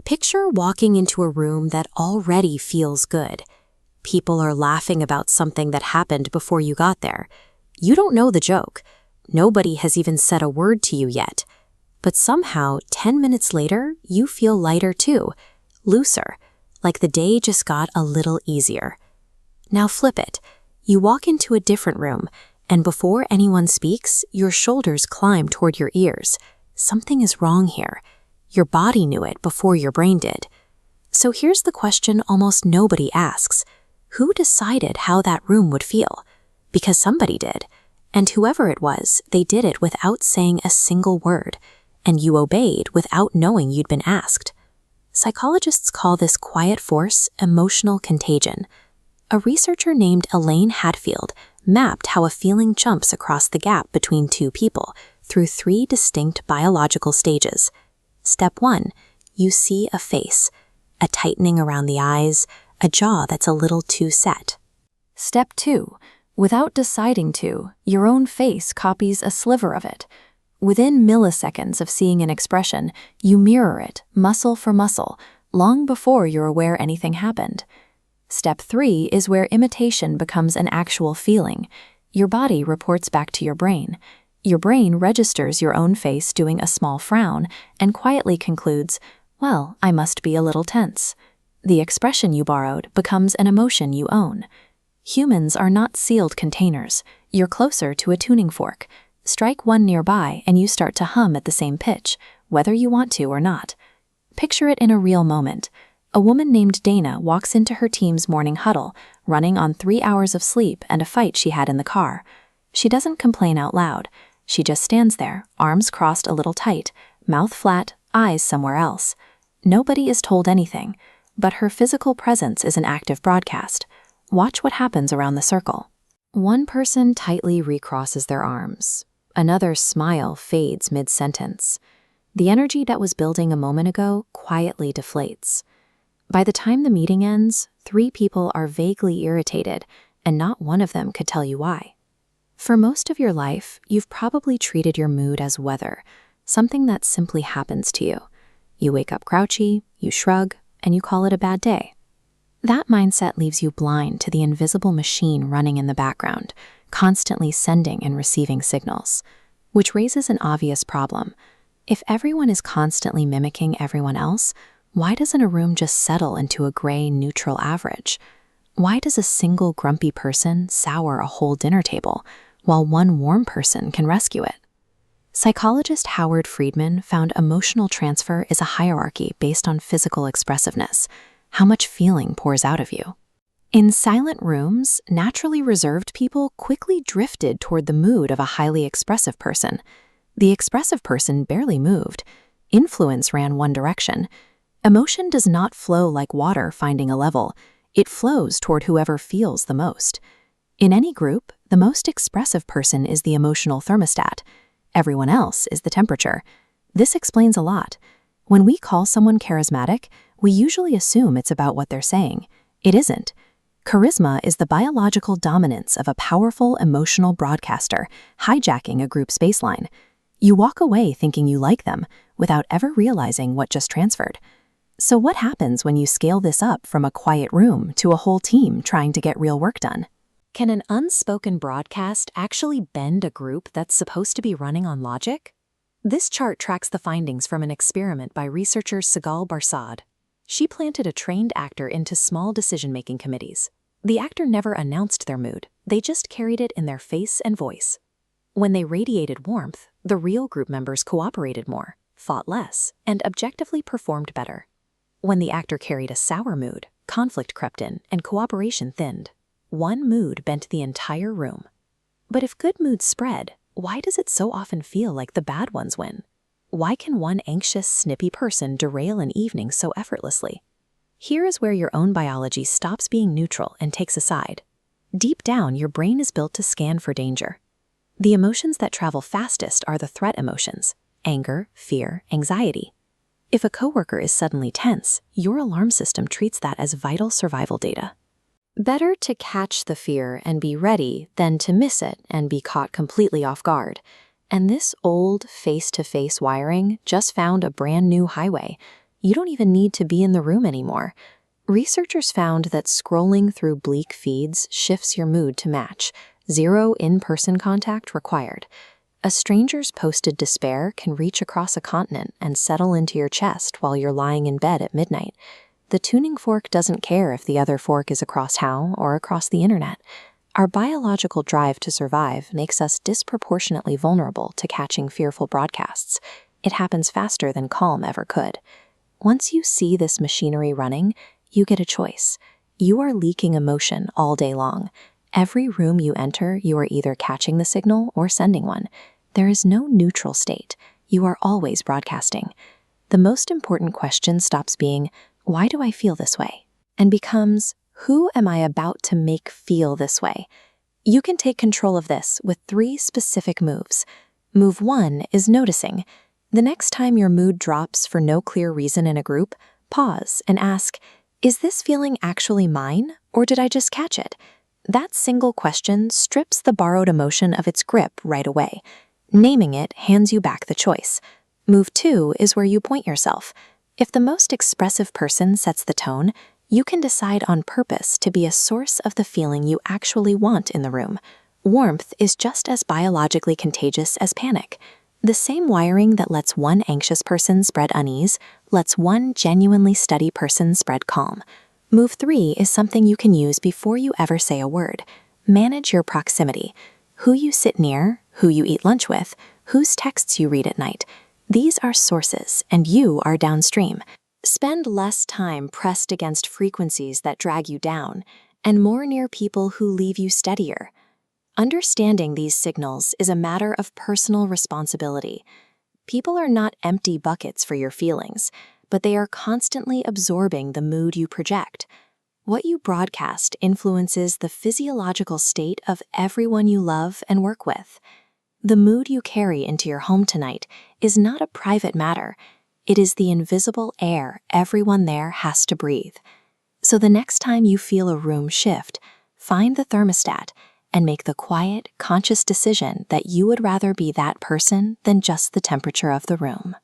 Picture walking into a room that already feels good. People are laughing about something that happened before you got there. You don't know the joke. Nobody has even said a word to you yet. But somehow, 10 minutes later, you feel lighter too, looser, like the day just got a little easier. Now flip it. You walk into a different room, and before anyone speaks, your shoulders climb toward your ears. Something is wrong here. Your body knew it before your brain did. So here's the question almost nobody asks. Who decided how that room would feel? Because somebody did. And whoever it was, they did it without saying a single word. And you obeyed without knowing you'd been asked. Psychologists call this quiet force emotional contagion. A researcher named Elaine Hadfield mapped how a feeling jumps across the gap between two people through 3 distinct biological stages. Step 1, you see a face, a tightening around the eyes, a jaw that's a little too set. Step 2, without deciding to, your own face copies a sliver of it. Within milliseconds of seeing an expression, you mirror it, muscle for muscle, long before you're aware anything happened. Step 3 is where imitation becomes an actual feeling. Your body reports back to your brain. Your brain registers your own face doing a small frown and quietly concludes, well, I must be a little tense. The expression you borrowed becomes an emotion you own. Humans are not sealed containers. You're closer to a tuning fork. Strike one nearby and you start to hum at the same pitch, whether you want to or not. Picture it in a real moment. A woman named Dana walks into her team's morning huddle, running on 3 hours of sleep and a fight she had in the car. She doesn't complain out loud. She just stands there, arms crossed a little tight, mouth flat, eyes somewhere else. Nobody is told anything, but her physical presence is an active broadcast. Watch what happens around the circle. One person tightly recrosses their arms. Another smile fades mid-sentence. The energy that was building a moment ago quietly deflates. By the time the meeting ends, 3 people are vaguely irritated, and not one of them could tell you why. For most of your life, you've probably treated your mood as weather, something that simply happens to you. You wake up grouchy, you shrug, and you call it a bad day. That mindset leaves you blind to the invisible machine running in the background, constantly sending and receiving signals, which raises an obvious problem. If everyone is constantly mimicking everyone else, why doesn't a room just settle into a gray, neutral average? Why does a single grumpy person sour a whole dinner table, while one warm person can rescue it? Psychologist Howard Friedman found emotional transfer is a hierarchy based on physical expressiveness, how much feeling pours out of you. In silent rooms, naturally reserved people quickly drifted toward the mood of a highly expressive person. The expressive person barely moved. Influence ran one direction. Emotion does not flow like water finding a level. It flows toward whoever feels the most. In any group, the most expressive person is the emotional thermostat. Everyone else is the temperature. This explains a lot. When we call someone charismatic, we usually assume it's about what they're saying. It isn't. Charisma is the biological dominance of a powerful emotional broadcaster hijacking a group's baseline. You walk away thinking you like them without ever realizing what just transferred. So what happens when you scale this up from a quiet room to a whole team trying to get real work done? Can an unspoken broadcast actually bend a group that's supposed to be running on logic? This chart tracks the findings from an experiment by researcher Sigal Barsad. She planted a trained actor into small decision-making committees. The actor never announced their mood. They just carried it in their face and voice. When they radiated warmth, the real group members cooperated more, fought less, and objectively performed better. When the actor carried a sour mood, conflict crept in and cooperation thinned. One mood bent the entire room. But if good moods spread, why does it so often feel like the bad ones win? Why can one anxious, snippy person derail an evening so effortlessly? Here is where your own biology stops being neutral and takes a side. Deep down, your brain is built to scan for danger. The emotions that travel fastest are the threat emotions: anger, fear, anxiety. If a coworker is suddenly tense, your alarm system treats that as vital survival data. Better to catch the fear and be ready than to miss it and be caught completely off guard. And this old face-to-face wiring just found a brand new highway. you don't even need to be in the room anymore. Researchers found that scrolling through bleak feeds shifts your mood to match. Zero in-person contact required. A stranger's posted despair can reach across a continent and settle into your chest while you're lying in bed at midnight. The tuning fork doesn't care if the other fork is across how or across the internet. Our biological drive to survive makes us disproportionately vulnerable to catching fearful broadcasts. It happens faster than calm ever could. Once you see this machinery running, you get a choice. You are leaking emotion all day long. Every room you enter, you are either catching the signal or sending one. There is no neutral state. You are always broadcasting. The most important question stops being, why do I feel this way? And becomes, who am I about to make feel this way? You can take control of this with 3 specific moves. Move 1 is noticing. The next time your mood drops for no clear reason in a group, pause and ask, is this feeling actually mine, or did I just catch it? That single question strips the borrowed emotion of its grip right away. Naming it hands you back the choice. Move 2 is where you point yourself. If the most expressive person sets the tone, you can decide on purpose to be a source of the feeling you actually want in the room. Warmth is just as biologically contagious as panic. The same wiring that lets one anxious person spread unease lets one genuinely steady person spread calm. Move 3 is something you can use before you ever say a word. Manage your proximity. Who you sit near, who you eat lunch with, whose texts you read at night. These are sources, and you are downstream. Spend less time pressed against frequencies that drag you down, and more near people who leave you steadier. Understanding these signals is a matter of personal responsibility. People are not empty buckets for your feelings, but they are constantly absorbing the mood you project. What you broadcast influences the physiological state of everyone you love and work with. The mood you carry into your home tonight is not a private matter. It is the invisible air everyone there has to breathe. So the next time you feel a room shift, find the thermostat and make the quiet, conscious decision that you would rather be that person than just the temperature of the room.